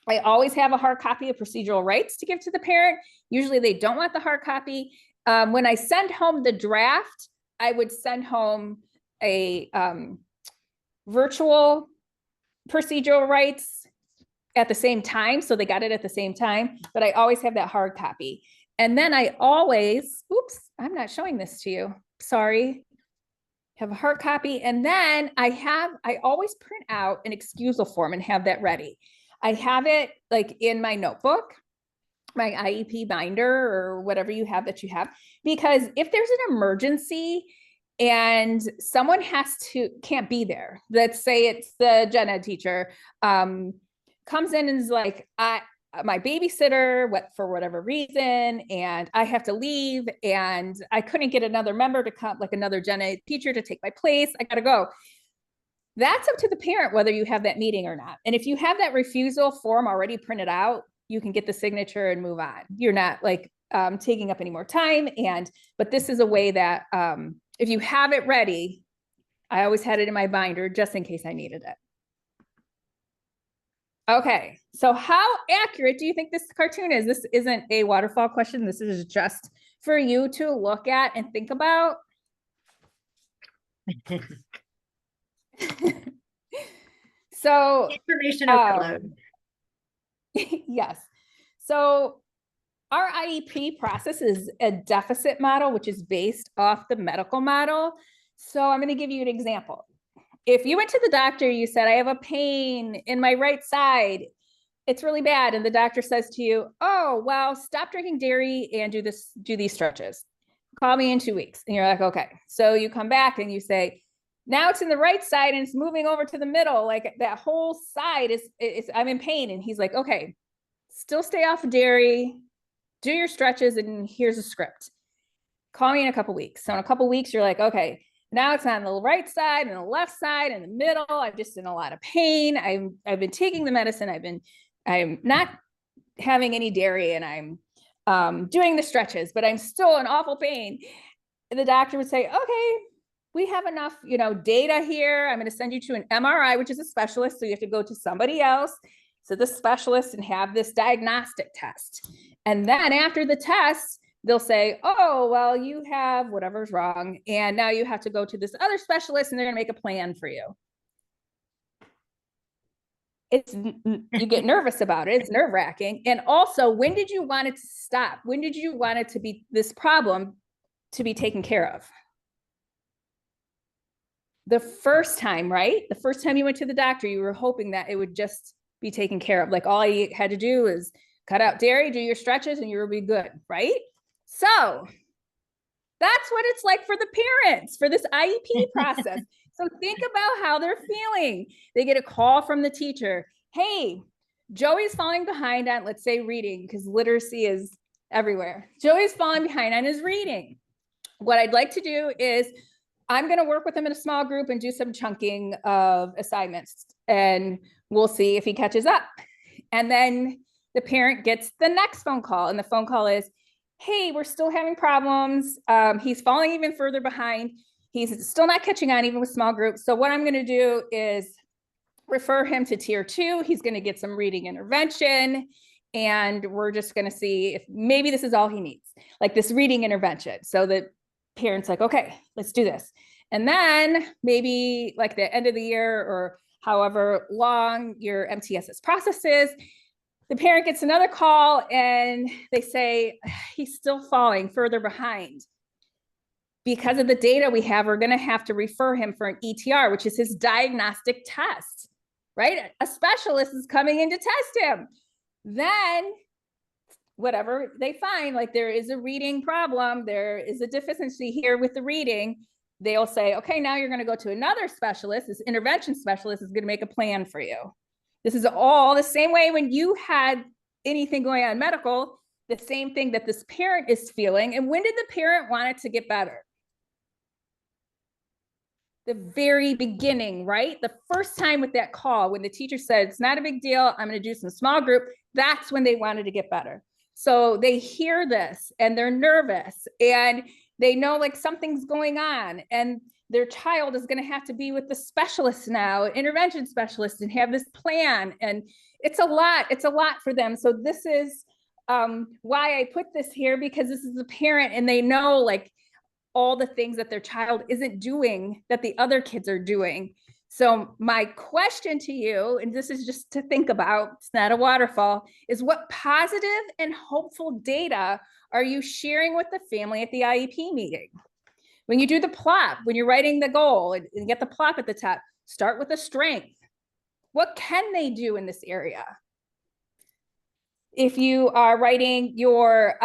I always have a hard copy of procedural rights to give to the parent. Usually they don't want the hard copy. When I send home the draft, I would send home a virtual procedural rights at the same time. So they got it at the same time, but I always have that hard copy. And then I always, oops, I'm not showing this to you. Sorry. Have a hard copy. And then I always print out an excusal form and have that ready. I have it like in my notebook, my IEP binder, or whatever you have that you have, because if there's an emergency and someone can't be there, let's say it's the gen ed teacher, comes in and is like, my babysitter, for whatever reason, and I have to leave, and I couldn't get another member to come, like another gen ed teacher to take my place, I gotta go. That's up to the parent whether you have that meeting or not. And if you have that refusal form already printed out, you can get the signature and move on. You're not like taking up any more time. But this is a way that if you have it ready, I always had it in my binder just in case I needed it. Okay, so how accurate do you think this cartoon is? This isn't a waterfall question. This is just for you to look at and think about. So information overload. Yes. So our IEP process is a deficit model, which is based off the medical model. So I'm going to give you an example. If you went to the doctor, you said, I have a pain in my right side, it's really bad. And the doctor says to you, oh, well, stop drinking dairy and do these stretches. Call me in 2 weeks. And you're like, okay. So you come back and you say, now it's in the right side and it's moving over to the middle. Like that whole side is I'm in pain. And he's like, okay, still stay off of dairy, do your stretches and here's a script. Call me in a couple weeks. So in a couple weeks, you're like, okay, now it's on the right side and the left side and the middle. I'm just in a lot of pain. I've been taking the medicine. I'm not having any dairy and I'm doing the stretches, but I'm still in awful pain. And the doctor would say, okay, we have enough, data here. I'm going to send you to an MRI, which is a specialist. So you have to go to somebody else, so the specialist, and have this diagnostic test. And then after the test, they'll say, oh, well, you have whatever's wrong. And now you have to go to this other specialist and they're going to make a plan for you. You get nervous about it. It's nerve wracking. And also, when did you want it to stop? When did you want it to be this problem to be taken care of? The first time, right? The first time you went to the doctor, you were hoping that it would just be taken care of. Like all you had to do is cut out dairy, do your stretches, and you will be good, right? So that's what it's like for the parents for this IEP process. So think about how they're feeling. They get a call from the teacher. Hey, Joey's falling behind on, let's say, reading, because literacy is everywhere. Joey's falling behind on his reading. What I'd like to do is I'm going to work with him in a small group and do some chunking of assignments, and we'll see if he catches up. And then the parent gets the next phone call, and the phone call is, hey, we're still having problems. He's falling even further behind. He's still not catching on even with small groups. So what I'm going to do is refer him to tier 2. He's going to get some reading intervention, and we're just going to see if maybe this is all he needs, like this reading intervention. So the parents like, okay, let's do this. And then maybe like the end of the year or however long your MTSS process is, the parent gets another call and they say, he's still falling further behind. Because of the data we have, we're going to have to refer him for an ETR, which is his diagnostic test, right? A specialist is coming in to test him. Then whatever they find, like there is a reading problem, there is a deficiency here with the reading, they'll say, okay, now you're going to go to another specialist. This intervention specialist is going to make a plan for you. This is all the same way when you had anything going on medical, the same thing that this parent is feeling. And when did the parent want it to get better? The very beginning, right? The first time with that call, when the teacher said, it's not a big deal, I'm going to do some small group, that's when they wanted to get better. So they hear this and they're nervous and they know like something's going on, and their child is going to have to be with the specialist now, intervention specialist, and have this plan. And it's a lot for them. So this is why I put this here, because this is a parent and they know like all the things that their child isn't doing that the other kids are doing. So my question to you, and this is just to think about, it's not a waterfall, is what positive and hopeful data are you sharing with the family at the IEP meeting? When you do the plot, when you're writing the goal and get the plot at the top, start with a strength. What can they do in this area? If you are writing your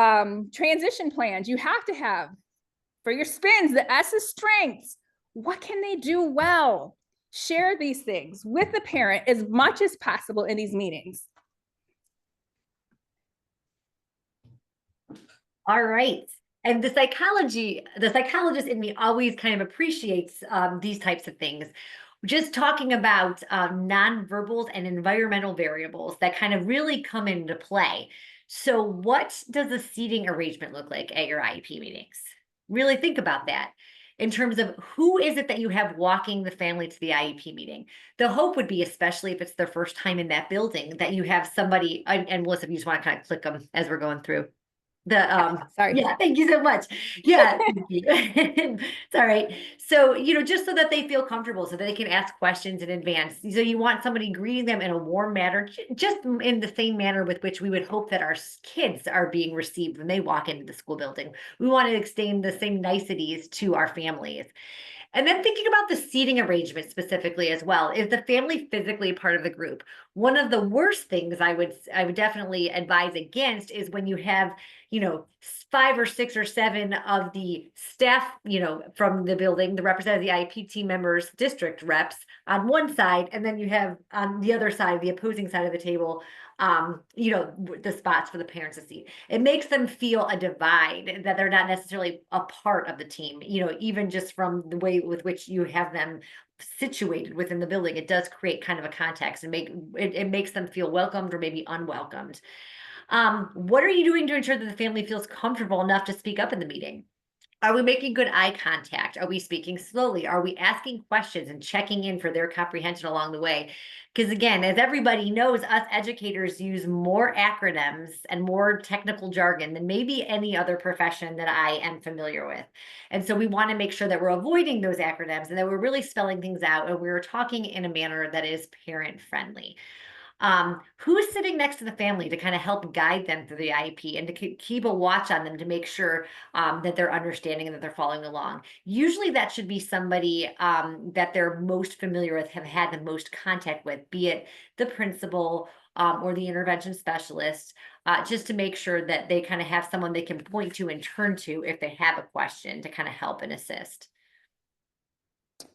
transition plans, you have to have, for your spins, the S is strengths. What can they do well? Share these things with the parent as much as possible in these meetings. All right. And the psychologist in me always kind of appreciates these types of things. Just talking about nonverbals and environmental variables that kind of really come into play. So what does the seating arrangement look like at your IEP meetings? Really think about that in terms of who is it that you have walking the family to the IEP meeting. The hope would be, especially if it's their first time in that building, that you have somebody, and Melissa, if you just want to kind of click them as we're going through. Sorry. Yeah, thank you so much. Yeah, thank you. It's all right. So, just so that they feel comfortable, so that they can ask questions in advance. So you want somebody greeting them in a warm manner, just in the same manner with which we would hope that our kids are being received when they walk into the school building. We want to extend the same niceties to our families. And then thinking about the seating arrangement specifically as well. Is the family physically part of the group? One of the worst things I would definitely advise against is when you have, 5 or 6 or 7 of the staff, from the building, the representative, the IEP team members, district reps on one side, and then you have on the other side, the opposing side of the table, the spots for the parents to see. It makes them feel a divide, that they're not necessarily a part of the team, even just from the way with which you have them situated within the building. It does create kind of a context and it makes them feel welcomed or maybe unwelcomed. What are you doing to ensure that the family feels comfortable enough to speak up in the meeting? Are we making good eye contact? Are we speaking slowly? Are we asking questions and checking in for their comprehension along the way? Because again, as everybody knows, us educators use more acronyms and more technical jargon than maybe any other profession that I am familiar with. And so we want to make sure that we're avoiding those acronyms and that we're really spelling things out and we're talking in a manner that is parent friendly. Who is sitting next to the family to kind of help guide them through the IEP and to keep a watch on them to make sure that they're understanding and that they're following along? Usually that should be somebody that they're most familiar with, have had the most contact with, be it the principal or the intervention specialist, just to make sure that they kind of have someone they can point to and turn to if they have a question to kind of help and assist.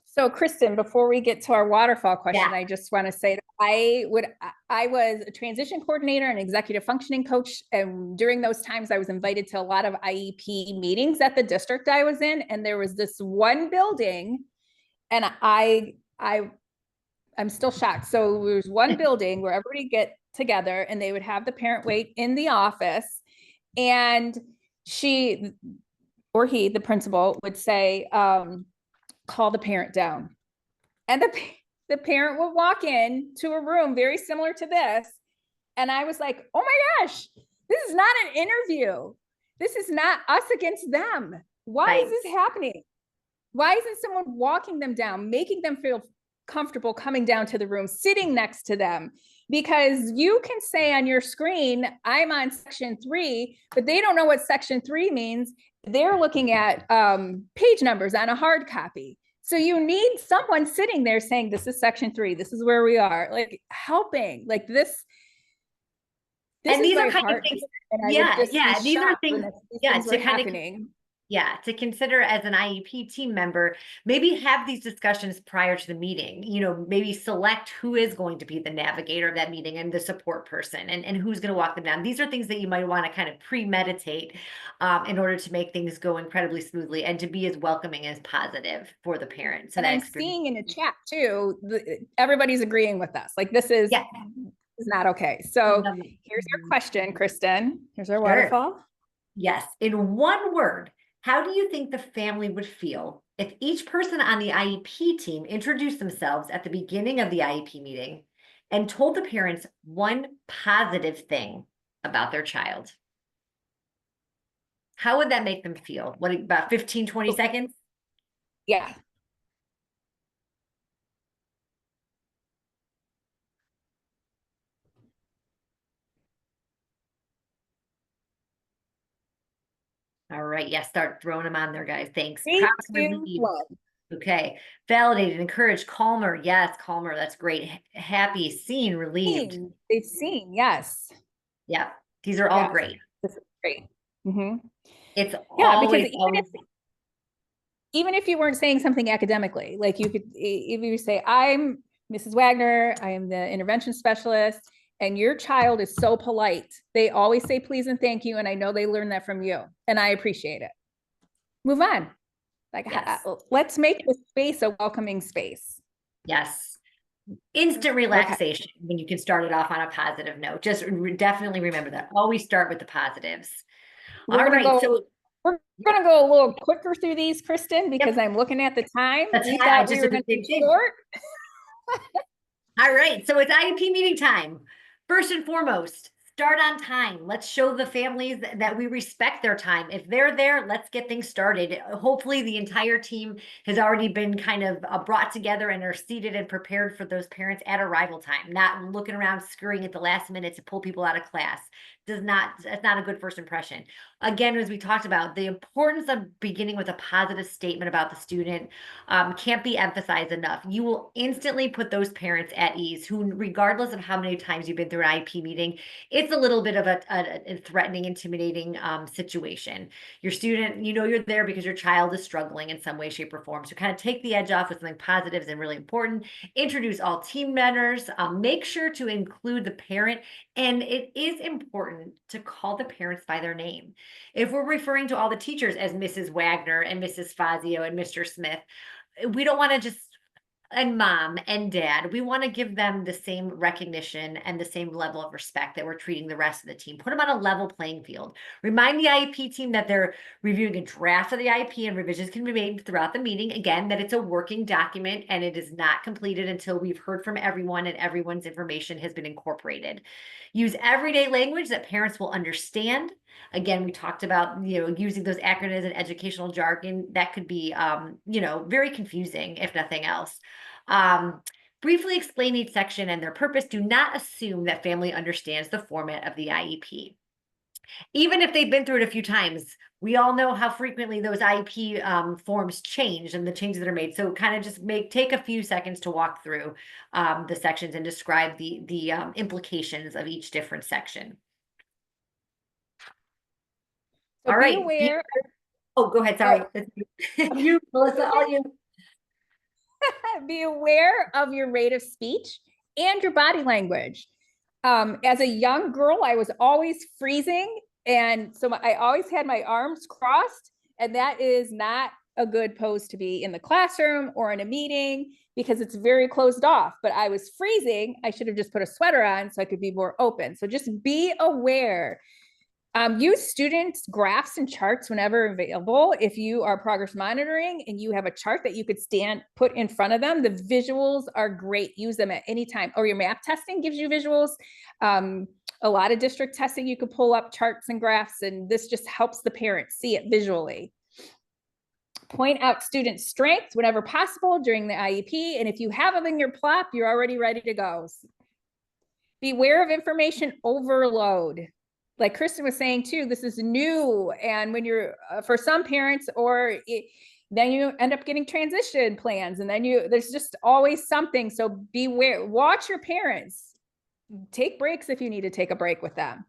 So Kristen, before we get to our waterfall question, Yeah. I just want to say that I was a transition coordinator and executive functioning coach. And during those times, I was invited to a lot of IEP meetings at the district I was in. And there was this one building, and I'm still shocked. So there was one building where everybody get together and they would have the parent wait in the office. And she or he, the principal, would say, call the parent down. And the parent would walk in to a room very similar to this. And I was like, oh my gosh, this is not an interview. This is not us against them. Why is this happening? Why isn't someone walking them down, making them feel comfortable coming down to the room, sitting next to them? Because you can say on your screen, I'm on section 3, but they don't know what section 3 means. They're looking at page numbers on a hard copy. So you need someone sitting there saying, this is section 3, this is where we are, like helping, like this And is these my are kind of heart. things, And these are things, things were to kind of, happening. to consider as an IEP team member, maybe have these discussions prior to the meeting, maybe select who is going to be the navigator of that meeting and the support person and who's going to walk them down. These are things that you might want to kind of premeditate in order to make things go incredibly smoothly and to be as welcoming as positive for the parents. And I'm seeing in the chat too, everybody's agreeing with us. Like this is not okay. So here's your question, Kristen. Here's our waterfall. Yes. In one word, how do you think the family would feel if each person on the IEP team introduced themselves at the beginning of the IEP meeting and told the parents one positive thing about their child? How would that make them feel? What, about 15, 20 seconds? Yeah. All right. Yeah. Start throwing them on there, guys. Thanks. 3, 2, 1. Okay. Validated, encouraged, calmer. Yes, calmer. That's great. Happy, seen, relieved. They've seen, yes. Yeah. These are all great. This is great. Mm-hmm. It's always, even if you weren't saying something academically, like you could, if you say, I'm Mrs. Wagner, I am the intervention specialist, and your child is so polite. They always say please and thank you. And I know they learned that from you. And I appreciate it. Move on. Like, let's make the space a welcoming space. Yes. Instant relaxation when you can start it off on a positive note. Just definitely remember that. Always start with the positives. We're going to go a little quicker through these, Kristen, because I'm looking at the time. We thought we were going to be short. All right. So it's IEP meeting time. First and foremost, start on time. Let's show the families that we respect their time. If they're there, let's get things started. Hopefully the entire team has already been kind of brought together and are seated and prepared for those parents at arrival time, not looking around scurrying at the last minute to pull people out of class. That's not a good first impression. Again, as we talked about, the importance of beginning with a positive statement about the student can't be emphasized enough. You will instantly put those parents at ease who, regardless of how many times you've been through an IEP meeting, it's a little bit of a threatening, intimidating situation. Your student, you're there because your child is struggling in some way, shape, or form. So kind of take the edge off with something positive and really important. Introduce all team members. Make sure to include the parent. And it is important to call the parents by their name. If we're referring to all the teachers as Mrs. Wagner and Mrs. Fazio and Mr. Smith, we don't want to just, and mom and dad, we want to give them the same recognition and the same level of respect that we're treating the rest of the team. Put them on a level playing field. Remind the IEP team that they're reviewing a draft of the IEP and revisions can be made throughout the meeting. Again, that it's a working document and it is not completed until we've heard from everyone and everyone's information has been incorporated. Use everyday language that parents will understand. Again, we talked about, using those acronyms and educational jargon that could be, very confusing, if nothing else. Briefly explain each section and their purpose. Do not assume that family understands the format of the IEP. Even if they've been through it a few times, we all know how frequently those IEP forms change and the changes that are made. So kind of just take a few seconds to walk through the sections and describe the implications of each different section. So All be right. aware. Oh, go ahead. Sorry. You, Melissa, all you. Be aware of your rate of speech and your body language. As a young girl, I was always freezing. And so I always had my arms crossed. And that is not a good pose to be in the classroom or in a meeting because it's very closed off. But I was freezing. I should have just put a sweater on so I could be more open. So just be aware. Use students' graphs and charts whenever available. If you are progress monitoring and you have a chart that you could put in front of them, the visuals are great. Use them at any time. Or your map testing gives you visuals. A lot of district testing, you could pull up charts and graphs, and this just helps the parents see it visually. Point out student strengths whenever possible during the IEP. And if you have them in your plop, you're already ready to go. Beware of information overload. Like Kristen was saying too, this is new. And when you're, for some parents, then you end up getting transition plans and then there's just always something. So beware, watch your parents. Take breaks if you need to take a break with them.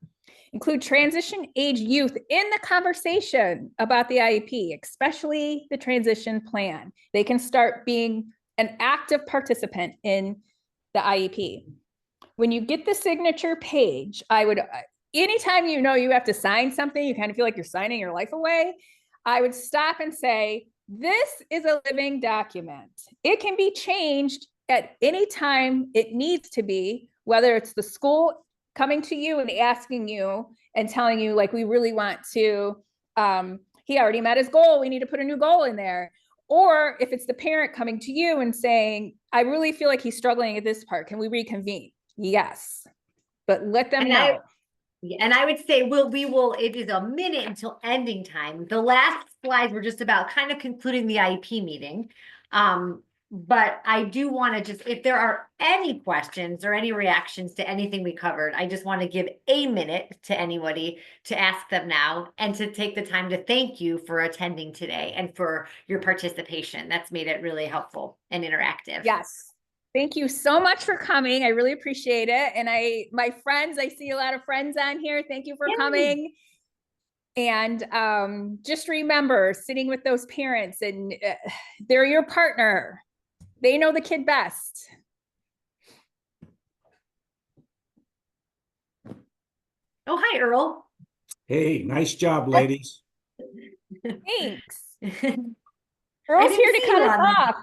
Include transition age youth in the conversation about the IEP, especially the transition plan. They can start being an active participant in the IEP. When you get the signature page, anytime you have to sign something, you kind of feel like you're signing your life away, I would stop and say, this is a living document. It can be changed at any time it needs to be, whether it's the school coming to you and asking you and telling you, like, we really want to, he already met his goal, we need to put a new goal in there. Or if it's the parent coming to you and saying, I really feel like he's struggling at this part, can we reconvene? Yes, but let them know. And I would say it is a minute until ending time. The last slides were just about kind of concluding the IEP meeting. But I do want to if there are any questions or any reactions to anything we covered, I just want to give a minute to anybody to ask them now and to take the time to thank you for attending today and for your participation. That's made it really helpful and interactive. Yes. Thank you so much for coming. I really appreciate it. And my friends, I see a lot of friends on here. Thank you for coming. And just remember, sitting with those parents, and they're your partner. They know the kid best. Oh, hi, Earl. Hey, nice job, ladies. Thanks. Earl's here to cut us off.